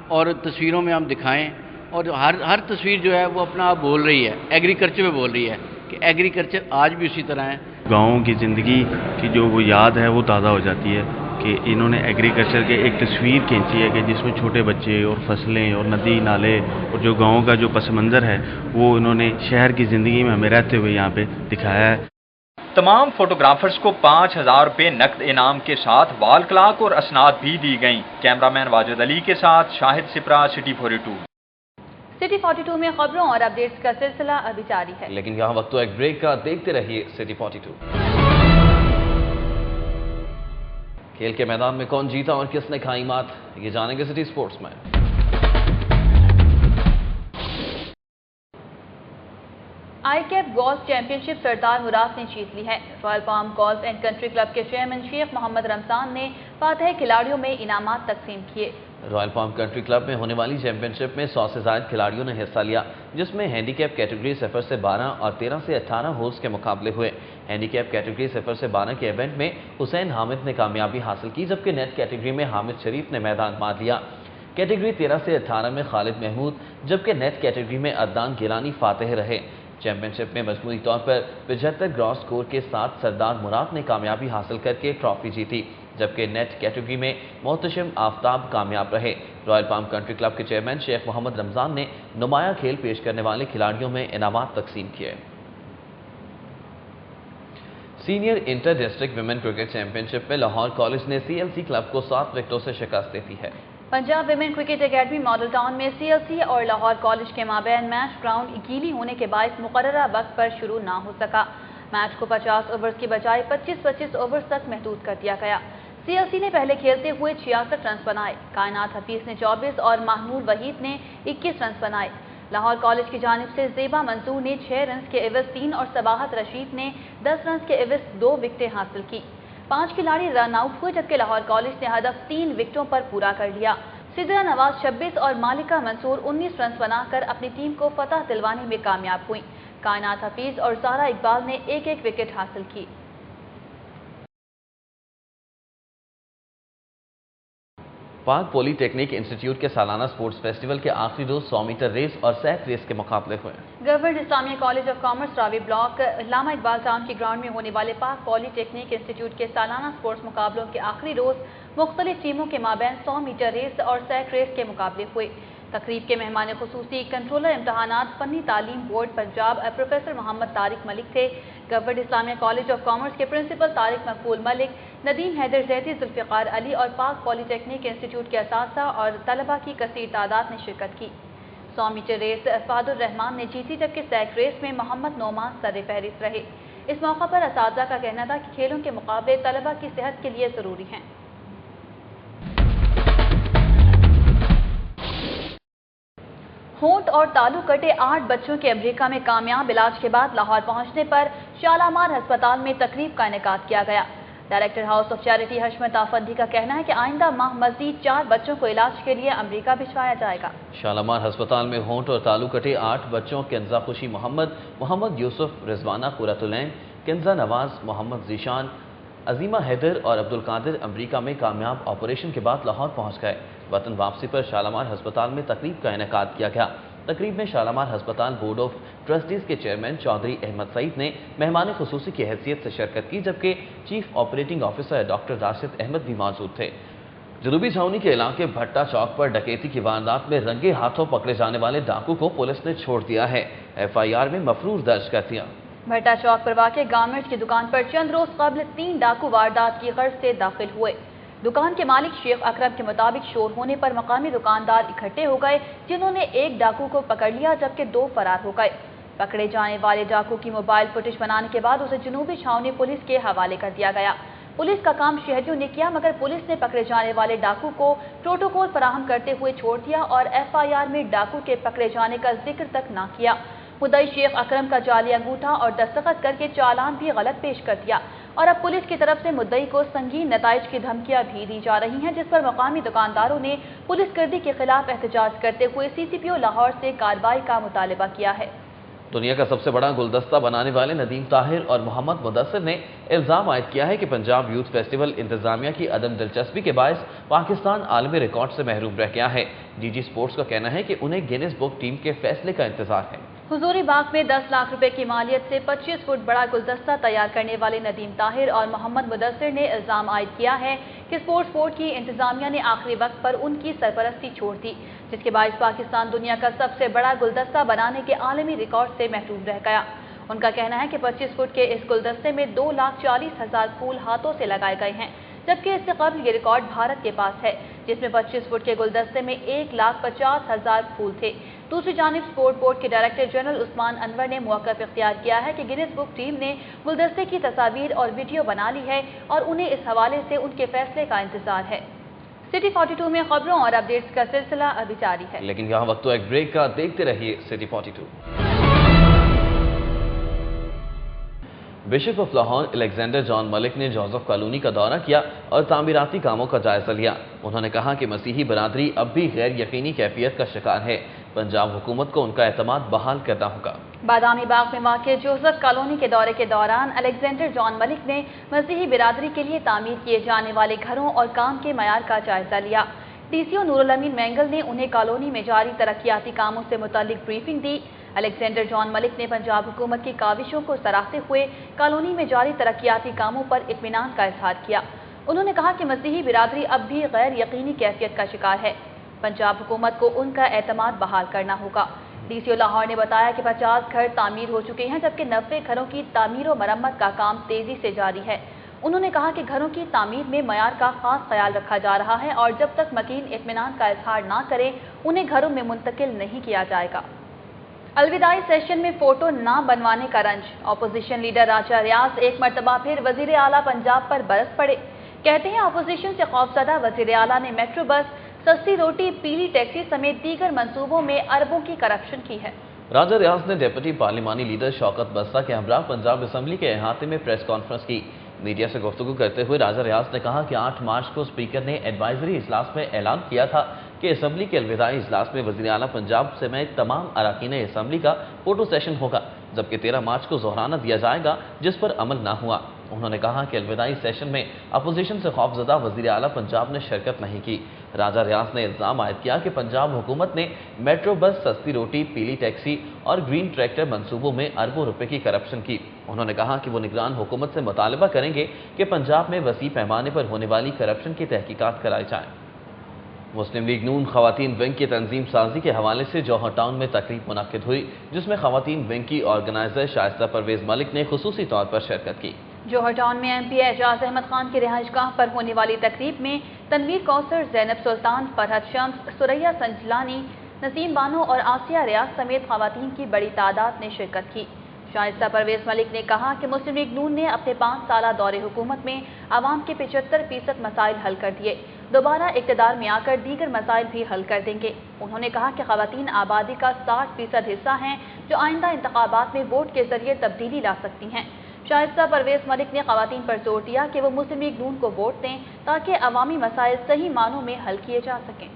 اور تصویروں میں ہم دکھائیں، اور ہر تصویر جو ہے وہ اپنا آپ بول رہی ہے، ایگریکلچر پہ بول رہی ہے کہ ایگریکلچر آج بھی اسی طرح ہے۔ گاؤں کی زندگی کی جو وہ یاد ہے وہ تازہ ہو جاتی ہے کہ انہوں نے ایگریکلچر کے ایک تصویر کھینچی ہے کہ جس میں چھوٹے بچے اور فصلیں اور ندی نالے اور جو گاؤں کا جو پس منظر ہے وہ انہوں نے شہر کی زندگی میں ہمیں رہتے ہوئے یہاں پہ دکھایا ہے۔ تمام فوٹوگرافرز کو 5000 روپے نقد انعام کے ساتھ وال کلاک اور اسناد بھی دی گئیں۔ کیمرامین واجد علی کے ساتھ شاہد سپرا، سٹی 42۔ سٹی 42 میں خبروں اور اپڈیٹس کا سلسلہ ابھی جاری ہے، لیکن یہاں وقت تو ایک بریک کا، دیکھتے رہیے سٹی 42۔ کھیل کے میدان میں کون جیتا اور کس نے کھائی مات، یہ جانیں گے سٹی سپورٹس میں۔ آئی کیپ گولف چیمپئن شپ سردار مراد نے جیت لی ہے۔ Royal palm golf and country club کے چیئرمین شیخ محمد رمضان نے فاتح کھلاڑیوں میں انعامات تقسیم کیے۔ رائل پام کنٹری کلب میں ہونے والی چیمپئن شپ میں 100 سے زائد کھلاڑیوں نے حصہ لیا، جس میں ہینڈی کیپ کیٹیگری 0 سے 12 اور 13 سے 18 ہولز کے مقابلے ہوئے۔ ہینڈی کیپ کیٹیگری 0 سے 12 کے ایونٹ میں حسین حامد نے کامیابی حاصل کی، جبکہ نیٹ کیٹیگری میں حامد شریف نے میدان مار لیا۔ کیٹیگری 13 سے 18 میں خالد محمود، جبکہ نیٹ کیٹیگری میں عدنان گیلانی فاتح رہے۔ چیمپئن شپ میں مجموعی طور پر 75 گراس سکور کے ساتھ سردار مراد نے کامیابی حاصل کر کے ٹرافی جیتی، جبکہ نیٹ کیٹیگری میں محتشم آفتاب کامیاب رہے۔ رائل پام کنٹری کلب کے چیئرمین شیخ محمد رمضان نے نمایاں کھیل پیش کرنے والے کھلاڑیوں میں انعامات تقسیم کیے۔ Senior inter district women cricket championship میں لاہور کالج نے سی ایل سی کلب کو 7 وکٹوں سے شکست دی ہے۔ Punjab women cricket academy model town میں سی ایل سی اور لاہور کالج کے مابین میچ گراؤنڈ گیلی ہونے کے باعث مقررہ وقت پر شروع نہ ہو سکا۔ میچ کو 50 اوورز کی بجائے 25-25 اوورز تک محدود کر دیا گیا۔ سی ایل سی نے پہلے کھیلتے ہوئے 66 رنز بنائے، کائنات حفیظ نے 24 اور ماہنور وحید نے 21 رنز بنائے۔ لاہور کالج کی جانب سے زیبا منصور نے 6 رنز کے عوض 3 اور صباحت رشید نے 10 رنز کے عوض 2 وکٹیں حاصل کی۔ 5 کھلاڑی رن آؤٹ ہوئے، جبکہ لاہور کالج نے ہدف 3 وکٹوں پر پورا کر لیا۔ سدرا نواز 26 اور مالکہ منصور 19 رنز بنا کر اپنی ٹیم کو فتح دلوانے میں کامیاب ہوئیں۔ کائنات حفیظ اور زارا اقبال نے 1-1 وکٹ حاصل کی۔ پاک پولی ٹیکنیک انسٹیٹیوٹ کے سالانہ سپورٹس فیسٹیول کے آخری روز 100 میٹر ریس اور سیک ریس کے مقابلے ہوئے۔ Government Islamia college of commerce Ravi block Allama Iqbal town کے گراؤنڈ میں ہونے والے پاک پولی ٹیکنیک انسٹیٹیوٹ کے سالانہ سپورٹس مقابلوں کے آخری روز مختلف ٹیموں کے مابین 100 میٹر ریس اور سیک ریس کے مقابلے ہوئے۔ تقریب کے مہمان خصوصی کنٹرولر امتحانات فنی تعلیم بورڈ پنجاب پروفیسر محمد طارق ملک تھے۔ Government Islamia college of commerce کے پرنسپل طارق مقبول ملک، ندیم حیدر زیدی، ذوالفقار علی اور پاک پولی ٹیکنیک انسٹیٹیوٹ کے اساتذہ اور طلبہ کی کثیر تعداد نے شرکت کی۔ 100 میٹر ریس فہد الرحمان نے جیتی، جبکہ سیک ریس میں محمد نعمان سر فہرست رہے۔ اس موقع پر اساتذہ کا کہنا تھا کہ کھیلوں کے مقابلے طلبہ کی صحت کے لیے ضروری ہیں۔ ہونٹ اور تالو کٹے 8 بچوں کے امریکہ میں کامیاب علاج کے بعد لاہور پہنچنے پر شالامار ہسپتال میں تقریب کا انعقاد کیا گیا۔ ڈائریکٹر ہاؤس آف چیریٹی حشمت آفندی کا کہنا ہے کہ آئندہ ماہ مزید 4 بچوں کو علاج کے لیے امریکہ بھجوایا جائے گا۔ شالامار ہسپتال میں ہونٹ اور تالو کٹے 8 بچوں کنزا خوشی محمد یوسف، رضوانہ قرۃ العین، کنزا نواز، محمد ذیشان، عظیمہ حیدر اور عبدالقادر امریکہ میں کامیاب آپریشن کے بعد لاہور پہنچ گئے۔ وطن واپسی پر شالامار ہسپتال میں تقریب کا انعقاد کیا گیا۔ تقریب میں شالامار ہسپتال بورڈ آف ٹرسٹیز کے چیئرمین چودھری احمد سعید نے مہمان خصوصی کی حیثیت سے شرکت کی، جبکہ chief operating officer doctor Rashid Ahmed بھی موجود تھے۔ جنوبی چھاؤنی کے علاقے بھٹا چوک پر ڈکیتی کی واردات میں رنگے ہاتھوں پکڑے جانے والے ڈاکو کو پولیس نے چھوڑ دیا ہے۔ FIR میں مفرور درج کر دیا۔ بھٹا چوک پر واقع گارمنٹس کی دکان پر چند روز قبل 3 ڈاکو واردات کی غرض سے داخل ہوئے۔ دکان کے مالک شیخ اکرم کے مطابق شور ہونے پر مقامی دکاندار اکٹھے ہو گئے، جنہوں نے ایک ڈاکو کو پکڑ لیا، جبکہ 2 فرار ہو گئے۔ پکڑے جانے والے ڈاکو کی موبائل فوٹیج بنانے کے بعد اسے جنوبی چھاؤنی پولیس کے حوالے کر دیا گیا۔ पुलिस का काम शहरियों ने किया, मगर पुलिस ने पकड़े जाने वाले डाकू को प्रोटोकॉल फराहम करते हुए छोड़ दिया और FIR में डाकू के पकड़े जाने का जिक्र तक न किया। मुद्दई शेख अकरम का जाली अंगूठा और दस्तखत करके चालान भी गलत पेश कर दिया और अब पुलिस की तरफ से मुद्दई को संगीन नताइज की धमकियां भी दी जा रही हैं, जिस पर मकामी दुकानदारों ने पुलिसकर्दी के खिलाफ एहतजाज करते हुए CCPO लाहौर से कार्रवाई का मुतालबा किया है। दुनिया का सबसे बड़ा गुलदस्ता बनाने वाले नदीम ताहिर और मोहम्मद मुदस्सिर ने इल्जाम आयद किया है कि पंजाब यूथ फेस्टिवल इंतजामिया की अदम दिलचस्पी के बायस पाकिस्तान आलमी रिकॉर्ड से महरूम रह गया है। DG स्पोर्ट्स का कहना है कि उन्हें गिनीज बुक टीम के फैसले का इंतजार है। हुजूरी बाग में 10 लाख रुपए की मालियत से 25 फुट बड़ा गुलदस्ता तैयार करने वाले नदीम ताहिर और मोहम्मद मुदस्सिर ने इल्जाम आयद किया है कि स्पोर्ट्स बोर्ड की इंतजामिया ने आखिरी वक्त पर उनकी सरपरस्ती छोड़ दी, जिसके बायस पाकिस्तान दुनिया का सबसे बड़ा गुलदस्ता बनाने के आलमी रिकॉर्ड से महरूम रह गया। उनका कहना है कि 25 फुट के इस गुलदस्ते में 2,40,000 फूल हाथों से लगाए गए हैं, जबकि इससे कबल ये रिकॉर्ड भारत के पास है, जिसमें 25 फुट के गुलदस्ते में 1,50,000 फूल थे। दूसरी जानिब स्पोर्ट बोर्ड के डायरेक्टर जनरल उस्मान अनवर ने मौक़िफ़ इख्तियार किया है कि गिनीज बुक टीम ने गुलदस्ते की तस्वीर और वीडियो बना ली है और उन्हें इस हवाले से उनके फैसले का इंतजार है। सिटी 42 में खबरों और अपडेट्स का सिलसिला अभी जारी है, लेकिन यहाँ वक्त तो एक ब्रेक का। देखते रहिए city 42। Bishop of Lahore Alexander John Malik ने जोसेफ कॉलोनी का दौरा किया और तामीराती कामों का जायजा लिया। उन्होंने कहा कि मसीही बरादरी अब भी गैर यकीनी कैफियत का शिकार है। पंजाब हुकूमत को उनका एतमाद बहाल करना होगा। बादामी बाग में वाक़े जोसेफ कॉलोनी के दौरे के दौरान अलेक्जेंडर जॉन मलिक ने मसीही बिरादरी के लिए तामीर किए जाने वाले घरों और काम के मयार का जायजा लिया। DCO नूरुल अमीन मैंगल ने उन्हें कॉलोनी में जारी तरक्याती कामों से मुतालिक ब्रीफिंग दी। अलेक्जेंडर जॉन मलिक ने पंजाब हुकूमत की काविशों को सराहते हुए कॉलोनी में जारी तरक्याती कामों पर इत्मीनान का इजहार किया। उन्होंने कहा कि मसीही बिरादरी अब भी गैर यकीनी कैफियत का शिकार है। पंजाब हुकूमत को उनका एतमाद बहाल करना होगा। DCO लाहौर ने बताया कि 50 घर तामीर हो चुके हैं, जबकि 90 घरों की तामीर और मरम्मत का काम तेजी से जारी है। उन्होंने कहा कि घरों की तामीर में मयार का खास ख्याल रखा जा रहा है और जब तक मकीन इत्मीनान का इजहार ना करें उन्हें घरों में मुंतकिल नहीं किया जाएगा। अलविदाई सेशन में फोटो ना बनवाने का रंज। अपोजिशन लीडर राजा रियाज एक मरतबा फिर वजीर आला पंजाब पर बरस पड़े। कहते हैं अपोजिशन से खौफजदा वजीर आला ने मेट्रो बस, सस्ती रोटी, पीली टैक्सी समेत दीगर मंसूबों में अरबों की करप्शन की है। राजा रियाज ने डिप्टी पार्लिमानी लीडर शौकत बस्ता के हमरा पंजाब असम्बली के अहाते में प्रेस कॉन्फ्रेंस की। मीडिया से गुफ्तगू करते हुए राजा रियाज ने कहा कि 8 मार्च को स्पीकर ने एडवाइजरी इजलास में ऐलान किया था कि असम्बली के अलविदाई इजलास में वज़ीर आला पंजाब समेत तमाम अरकान असम्बली का फोटो सेशन होगा, जबकि 13 मार्च को जोहराना दिया जाएगा, जिस पर अमल न हुआ। उन्होंने कहा कि अलविदाई सेशन में अपोजिशन से खौफजदा वज़ीर आला पंजाब ने शिरकत नहीं की। राजा रियाज ने इल्ज़ाम आयद किया कि पंजाब हुकूमत ने मेट्रो बस, सस्ती रोटी, पीली टैक्सी और ग्रीन ट्रैक्टर मंसूबों में अरबों रुपए की करप्शन की। उन्होंने कहा कि वो निगरान हुकूमत से मुतालबा करेंगे कि पंजाब में वसी पैमाने पर होने वाली करप्शन की तहकीकात कराई जाए। मुस्लिम लीग नून खवातीन विंग की तंजीम साजी के हवाले से जौहर टाउन में तकरीब मुनक्किद हुई, जिसमें खवातीन विंग की ऑर्गेनाइजर शाइस्ता परवेज मलिक ने खुसूसी तौर पर शिरकत की। जौहर टाउन में MP एजाज अहमद खान की रिहाइशगाह पर होने वाली तकरीब में तनवीर कौसर, जैनब सुल्तान, फरहत शम्स, सुरैया संजलानी, नसीम बानो और आसिया रियाज समेत खवातीन की बड़ी तादाद ने शिरकत की। शाइस्ता परवेज मलिक ने कहा कि मुस्लिम लीग नून ने अपने 5 साला दौरे हुकूमत में आवाम के 75% मसाइल हल कर दिए, दोबारा इक़्तिदार में आकर दीगर मसाइल भी हल कर देंगे। उन्होंने कहा कि खवातीन आबादी का 60% हिस्सा हैं जो आइंदा इंतखाबात में वोट के जरिए तब्दीली ला सकती हैं। शाइस्ता परवेज मलिक ने खवातीन पर जोर दिया कि वो मुस्लिम लीग नून को वोट दें ताकि अवामी मसाइल सही मानों में हल किए जा सकें।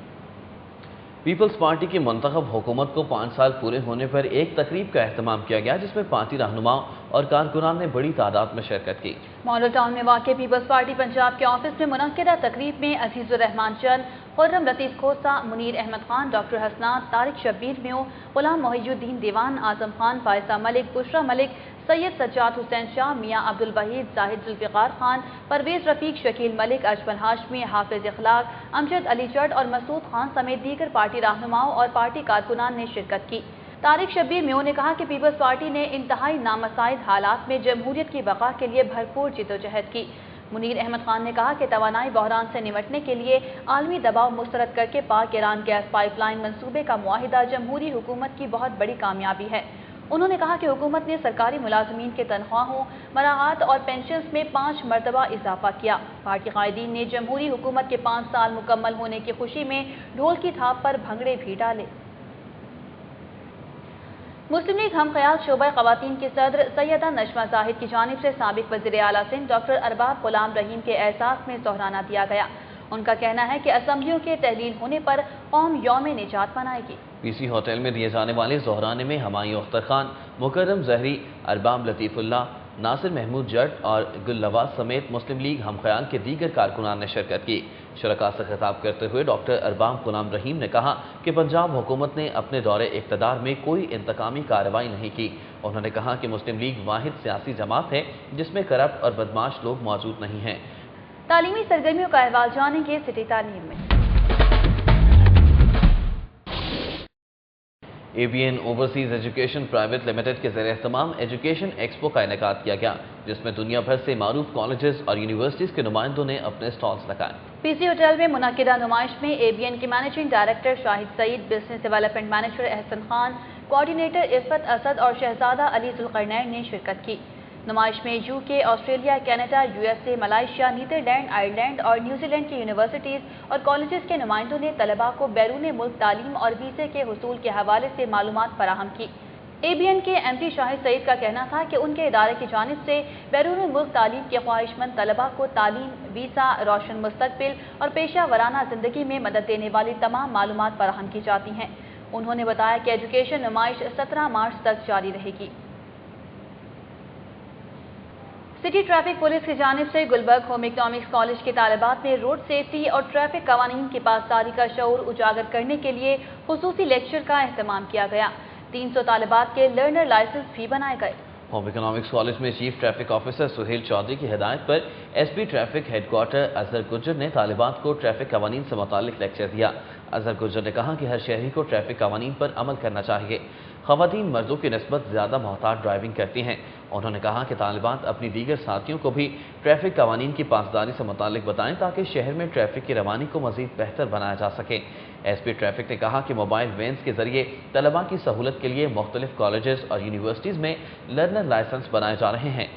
पीपल्स पार्टी की मुंतखब हुकूमत को 5 साल पूरे होने पर एक तकरीब का एहतमाम किया गया, जिसमें पार्टी रहनुमाओं और कारकुनान ने बड़ी तादाद में शिरकत की। मॉडल टाउन में वाक़ पीपल्स पार्टी पंजाब के ऑफिस में मुनक्किदा तकरीब में अजीजुर रहमान चंद, खुर्रम लतीफ़ खोसा, मुनीर अहमद खान, डॉक्टर हसनात, तारिक शब्बीर म्यो, गुलाम मोहियुद्दीन दीवान, आजम खान, फायसा मलिक, बुशरा मलिक, सैयद सज्जाद हुसैन शाह, मियाँ अब्दुल वहीद, जाहिद जुल्फ़िकार खान, परवेज़ रफ़ीक, शकील मलिक, अजमल हाशमी, हाफिज इखलाक, अमजद अली जट और मसूद खान समेत दीगर पार्टी रहनुमाओं और पार्टी कारकुनान ने शिरकत की। तारिक शब्बीर म्यो ने कहा कि पीपल्स पार्टी ने इंतहाई नामसाइद हालात में जमहूरियत की बका के लिए भरपूर जिद्दोजहद की। मुनीर अहमद खान ने कहा कि तवानाई बहरान से निमटने के लिए आलमी दबाव मुस्तरद करके पाक ईरान गैस पाइपलाइन मंसूबे का मुआहिदा जमहूरी हुकूमत की बहुत बड़ी कामयाबी है। उन्होंने कहा कि हुकूमत ने सरकारी मुलाजमीन के तनख्वाहों, मराहत और पेंशन्स में 5 मरतबा इजाफा किया। पार्टी कायदीन ने जमहूरी हुकूमत के 5 साल मुकम्मल होने की खुशी में ढोल की थाप पर भंगड़े भी डाले। मुस्लिम लीग हम ख्याल शोबा ख़वातीन की सदर सैयदा नजमा जाहिद की जानिब से साबिक वज़ीर आला सिंध डॉक्टर अरबाब गुलाम रहीम के एहसास में सराहना दिया गया। उनका कहना है कि असम्बलियों के तहलील होने पर कौम यौम निजात मनाएगी। पीसी होटल में दिए जाने वाले ज़ोहराने में हमायूं अख्तर खान, मुकर्रम जहरी, अरबाब लतीफ़ुल्लाह, नासिर महमूद जट और गुल्लवाज समेत मुस्लिम लीग हम ख्याल के दीगर कारकुनान ने शिरकत की। शुरका से खिताब करते हुए डॉक्टर अरबाब गुलाम रहीम ने कहा कि पंजाब हुकूमत ने अपने दौरे इक़्तिदार में कोई इंतकामी कार्रवाई नहीं की। उन्होंने कहा कि मुस्लिम लीग वाहिद सियासी जमात है जिसमें करप्ट और बदमाश लोग मौजूद नहीं हैं। तालीमी सरगर्मियों का अहवाल जानेंगे सिटी तालीम में। ABN overseas education private limited के ज़रिए एहतमाम एजुकेशन एक्सपो का इनेकाद किया गया, जिसमें दुनिया भर से मारूफ कॉलेजेस और यूनिवर्सिटीज़ के नुमाइंदों ने अपने स्टॉल्स लगाए। पीसी होटल में मुनाकिदा नुमाइश में ABN के managing director Shahid Saeed, business development manager Ahsan Khan, coordinator Iffat Asad और शहजादा अली जुल्करनैन ने शिरकत की। नुमाइश में UK, Australia, Canada, USA, Malaysia, Netherlands, Ireland और न्यूजीलैंड की यूनिवर्सिटीज़ और कॉलेजेस के नुमाइंदों ने तलबा को बैरून मुल्क तालीम और वीज़े के हुसूल के हवाले से मालूमात फराहम की। ABN के MD शाहिद सईद का कहना था कि उनके इदारे की जानिब से बैरून मुल्क तालीम के ख्वाहिशमंद तलबा को तालीम, वीज़ा, रोशन मुस्तकबिल और पेशा वराना ज़िंदगी में मदद देने वाली तमाम मालूमात फराहम की जाती हैं। उन्होंने बताया कि एजुकेशन नुमाइश 17 मार्च तक जारी रहेगी। सिटी ट्रैफिक पुलिस की जानिब से गुलबर्ग होम इकनॉमिक्स कॉलेज के तालिबात में रोड सेफ्टी और ट्रैफिक कवानीन की पासदारी का शऊर उजागर करने के लिए खुसूसी लेक्चर का एहतमाम किया गया। 300 तालिबात के लर्नर लाइसेंस भी बनाए गए। होम इकोनॉमिक्स कॉलेज में chief traffic officer Suhail Chaudhry की हिदायत पर SP traffic headquarter Azhar Gujjar ने तालिबात को ट्रैफिक कवानीन से मुतालिक लेक्चर दिया। अजहर गुज्जर ने कहा कि हर शहरी को ट्रैफिक कवानीन पर अमल करना चाहिए। ख़वातीन मर्दों की निस्बत ज़्यादा मोहतात ड्राइविंग करती हैं। उन्होंने कहा कि तालिबात अपनी दीगर साथियों को भी ट्रैफिक कवानीन की पासदारी से मुतालिक बताएं ताकि शहर में ट्रैफिक की रवानी को मज़ीद बेहतर बनाया जा सके। SP ट्रैफिक ने कहा कि मोबाइल वैन्स के जरिए तलबा की सहूलत के लिए मुख्तलिफ कॉलेजेस और यूनिवर्सिटीज़ में लर्नर लाइसेंस बनाए जा रहे हैं।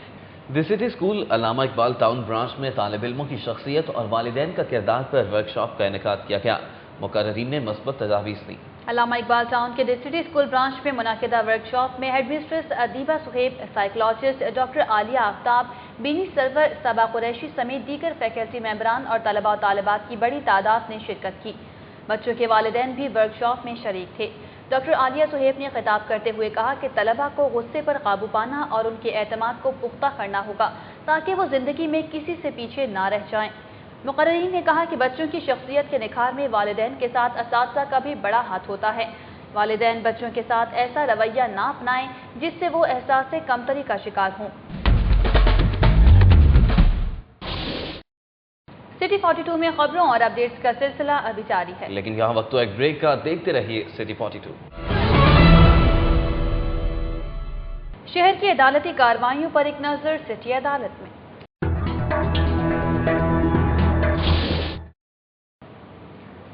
The city school Allama Iqbal town branch में तालिब इल्मों की शख्सियत और वालिदैन का किरदार पर वर्कशॉप का इनेकाद किया गया। मुकर्ररीन ने मस्बत तजावीज़ दी। अल्लामा इकबाल टाउन के द सिटी स्कूल ब्रांच में मुनाकिदा वर्कशॉप में headmistress Adiba Suhaib, psychologist doctor Aliya Aftab, Beeni Sarwar, Saba Qureshi समेत दीगर फैकल्टी मेंबरान और तलबा और तालिबात की बड़ी तादाद ने शिरकत की। बच्चों के वालिदैन भी वर्कशॉप में शरीक थे। डॉक्टर आलिया सुहेब ने खिताब करते हुए कहा कि तलबा को गुस्से पर काबू पाना और उनके एतमाद को पुख्ता करना होगा ताकि वो ज़िंदगी में किसी से पीछे ना रह जाएं। मुकर्ररीन ने कहा कि बच्चों की शख्सियत के निखार में वालिदैन के साथ असातिज़ा का भी बड़ा हाथ होता है। वालिदैन बच्चों के साथ ऐसा रवैया ना अपनाएं जिससे वो एहसास कमतरी का शिकार हों। सिटी 42 में खबरों और अपडेट्स का सिलसिला अभी जारी है, लेकिन यहाँ वक्त तो एक ब्रेक का। देखते रहिए सिटी 42। शहर की अदालती कार्रवाइयों पर एक नजर सिटी अदालत में।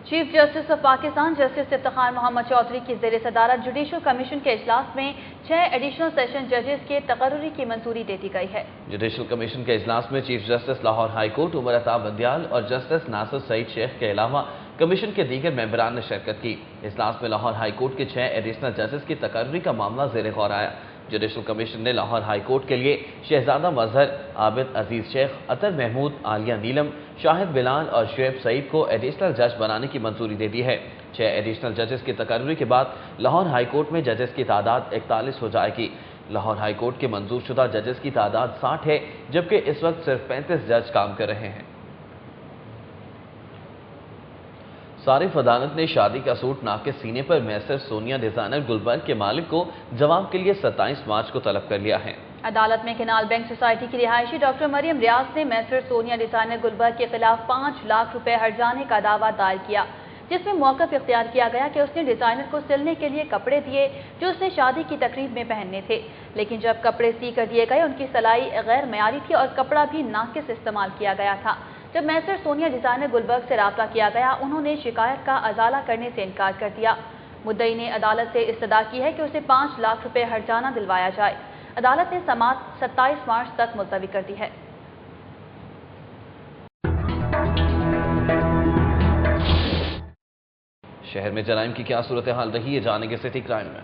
Chief justice of Pakistan justice Iftikhar Mohammad Chaudhry की ज़ेर सदारत जुडिशल कमीशन के इजलास में 6 एडिशनल सेशन जजेस के तकर्रुरी की मंजूरी दे दी गई है। जुडिशल कमीशन के इजलास में chief justice Lahore high court Umar Ata Bandial और जस्टिस नासिर सईद शेख के अलावा कमीशन के दीगर मेंबरान ने शिरकत की। इजलास में लाहौर हाई कोर्ट के 6 एडिशनल जजेस की तकर्रुरी का मामला ज़ेर गौर आया। जुडिशल कमीशन ने लाहौर हाई कोर्ट के लिए शहजादा मजहर, आबिद अजीज शेख, अतर महमूद, आलिया नीलम, शाहिद बिलाल और शुएब सईद को एडिशनल जज बनाने की मंजूरी दे दी है। 6 एडिशनल जजेस की तकर्रुरी के बाद लाहौर हाई कोर्ट में जजेस की तादाद 41 हो जाएगी। लाहौर हाई कोर्ट के मंजूर शुदा जजेस की तादाद 60 है, जबकि इस वक्त सिर्फ 35 जज काम कर रहे हैं। सारिफ अदालत ने शादी का सूट नाक के सीने पर मैसर सोनिया डिजाइनर गुलबर्ग के मालिक को जवाब के लिए 27 मार्च को तलब कर लिया है। अदालत में केनाल बैंक सोसाइटी की रिहायशी डॉक्टर मरियम रियाज ने मैसर सोनिया डिजाइनर गुलबर्ग के खिलाफ 5 लाख रुपए हर्जाने का दावा दायर किया, जिसमें मौक़िफ़ इख्तियार किया गया कि उसने डिजाइनर को सिलने के लिए कपड़े दिए जो उसने शादी की तकरीब में पहनने थे, लेकिन जब कपड़े सी कर दिए गए उनकी सिलाई गैर मयारी थी और कपड़ा भी नाकिस इस्तेमाल किया गया था। जब मैसर सोनिया डिजाइनर गुलबर्ग से राब्ता किया गया, उन्होंने शिकायत का अजाला करने से इनकार कर दिया। मुद्दई ने अदालत से इस्तदा की है कि उसे 5 लाख रुपए हर्जाना दिलवाया जाए। अदालत ने समाअत 27 मार्च तक मुलतवी कर दी है। शहर में जराइम की क्या सूरत हाल रही है, जानेंगे सिटी क्राइम में।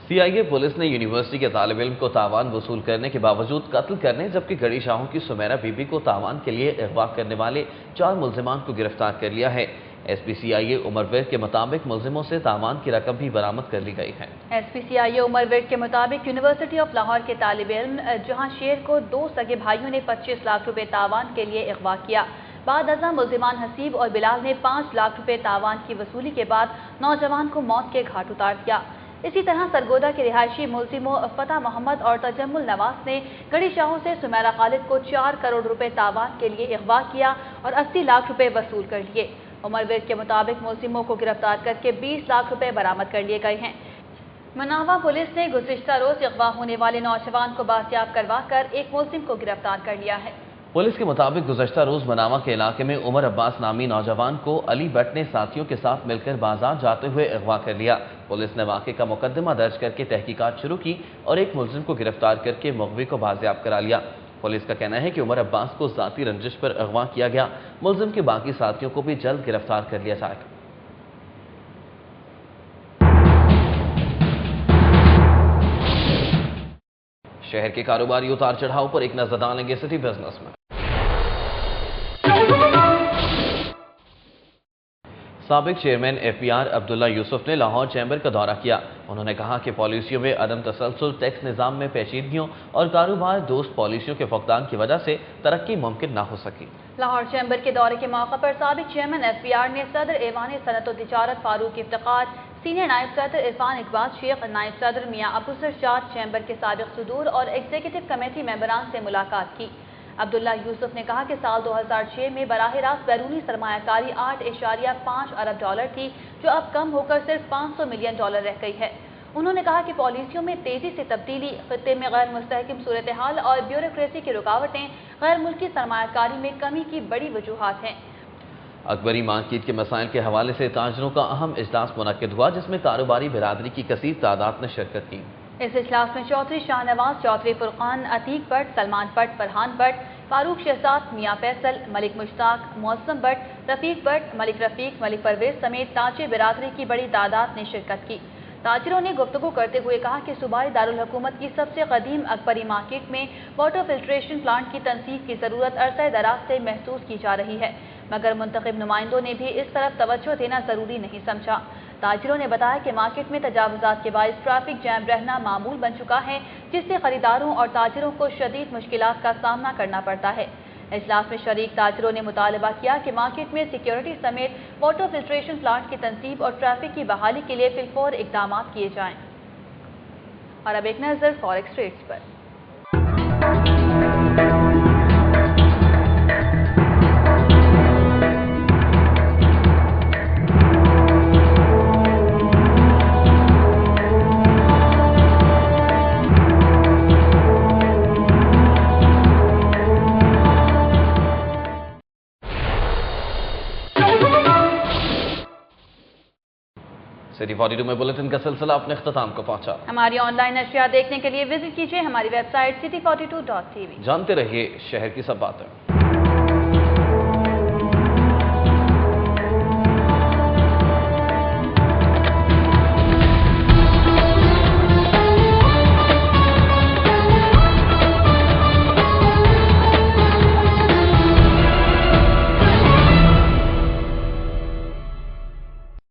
सीआईए पुलिस ने यूनिवर्सिटी के तालिब इल्म को तावान वसूल करने के बावजूद कत्ल करने जबकि गड़ी शाहों की सुमेरा बीबी को तावान के लिए अगवा करने वाले 4 मुल्जिमान को गिरफ्तार कर लिया है। एसपी सीआईए उमर विर्क के मुताबिक मुल्जिमों से तावान की रकम भी बरामद कर ली गई है। एसपी सीआईए उमर विर्क के मुताबिक यूनिवर्सिटी ऑफ लाहौर के तालिब इल्म जहां शेर को 2 सगे भाइयों ने 25 लाख रुपए तावान के लिए अगवा किया। बाद अज़ा मुल्जिमान हसीब और बिलाल ने 5 लाख रुपए तावान की वसूली के बाद नौजवान को मौत के घाट उतार दिया। इसी तरह सरगोदा के रिहायशी मुल्जिमों फतह मोहम्मद और तजम्मुल नवाज ने गड़ी शाहों से सुमेरा खालिद को 4 करोड़ रुपए तावान के लिए अगवा किया और 80 लाख रुपए वसूल कर लिए। उमर विर्क के मुताबिक मुल्जिमों को गिरफ्तार करके 20 लाख रुपए बरामद कर लिए गए हैं। मनावा पुलिस ने गुज़िश्ता रोज अगवा होने वाले नौजवान को बाजियाब करवा कर एक मुल्जिम को गिरफ्तार कर लिया है। पुलिस के मुताबिक गुज़श्ता रोज मनावा के इलाके में उमर अब्बास नामी नौजवान को अली भट्ट ने साथियों के साथ मिलकर बाजार जाते हुए अगवा कर लिया। पुलिस ने वाक़े का मुकदमा दर्ज करके तहकीकात शुरू की और एक मुल्जिम को गिरफ्तार करके मुग़वी को बाजियाब करा लिया। पुलिस का कहना है कि उमर अब्बास को ज़ाती रंजिश पर अगवा किया गया। मुल्जिम के बाकी साथियों को भी जल्द गिरफ्तार कर लिया जाएगा। शहर के कारोबारी उतार चढ़ाव पर एक नजर डालेंगे सिटी बिजनेस में। साबिक चेयरमैन एफबीआर अब्दुल्ला यूसुफ ने लाहौर चैम्बर का दौरा किया। उन्होंने कहा कि पॉलिसियों में अदम तसलसल, टैक्स निज़ाम में पेचीदगियों और कारोबार दोस्त पॉलिसियों के फुकदान की वजह से तरक्की मुमकिन न हो सकी। लाहौर चैम्बर के दौरे के मौके पर साबिक चेयरमैन एफबीआर ने सदर ऐवान सनअत व तिजारत फारूक इफ्तिखार, सीनियर नायब सदर इरफान इकबाल शेख, नायब सदर मियाँ अबू सरशाद, चैम्बर के साबिक सदूर और एग्जीक्यूटिव कमेटी मेंबरान से मुलाकात की। अब्दुल्ला यूसुफ ने कहा कि साल 2006 में बराह रास्त बैरूनी सरमायाकारी 8.5 अरब डॉलर थी, जो अब कम होकर सिर्फ 500 मिलियन डॉलर रह गई है। उन्होंने कहा कि पॉलिसियों में तेजी से तब्दीली, खित्ते में गैर मुस्तहकम सूरत हाल और ब्यूरोक्रेसी की रुकावटें गैर मुल्की सरमायाकारी में कमी की बड़ी वजूहात हैं। अकबरी मार्केट के मसाइल के हवाले से ताजरों का अहम इजलास मुनक्किद हुआ, जिसमें कारोबारी बिरादरी की कसीर तादाद ने शिरकत की। इस इजलास में चौधरी शाहनवाज, चौधरी फुरकान, अतीक भट्ट, सलमान भट्ट, फरहान भट्ट, फारूक शहजाद, मियाँ फैसल, मलिक मुश्ताक, मौसम भट्ट, रफीक भट्ट, मलिक रफीक, मलिक परवेज समेत ताजे बिरादरी की बड़ी तादाद ने शिरकत की। ताजिरों ने गुफ्तगू करते हुए कहा कि सूबाई दारुल हुकूमत की सबसे कदीम अकबरी मार्केट में वाटर फिल्ट्रेशन प्लांट की तनसीब की ज़रूरत अरसा दराज से महसूस की जा रही है, मगर मुंतखब नुमाइंदों ने भी इस तरफ तवज्जो देना ज़रूरी नहीं समझा। ताजिरों ने बताया कि मार्केट में तजावुज़ात के बाइस ट्रैफिक जैम रहना मामूल बन चुका है, जिससे खरीदारों और ताजिरों को शदीद मुश्किलात का सामना करना पड़ता है। इजलास में शरीक ताजिरों ने मुतालबा किया कि मार्केट में सिक्योरिटी समेत वाटर फिल्ट्रेशन प्लांट की तनसीब और ट्रैफिक की बहाली के लिए फिलफौर इकदाम किए जाएं। और अब एक नज़र फॉरेक्स रेट्स पर। सिटी 42 में बुलेटिन का सिलसिला अपने इख्तिताम को पहुंचा। हमारी ऑनलाइन अशिया देखने के लिए विजिट कीजिए हमारी वेबसाइट city42.tv। जानते रहिए शहर की सब बातें।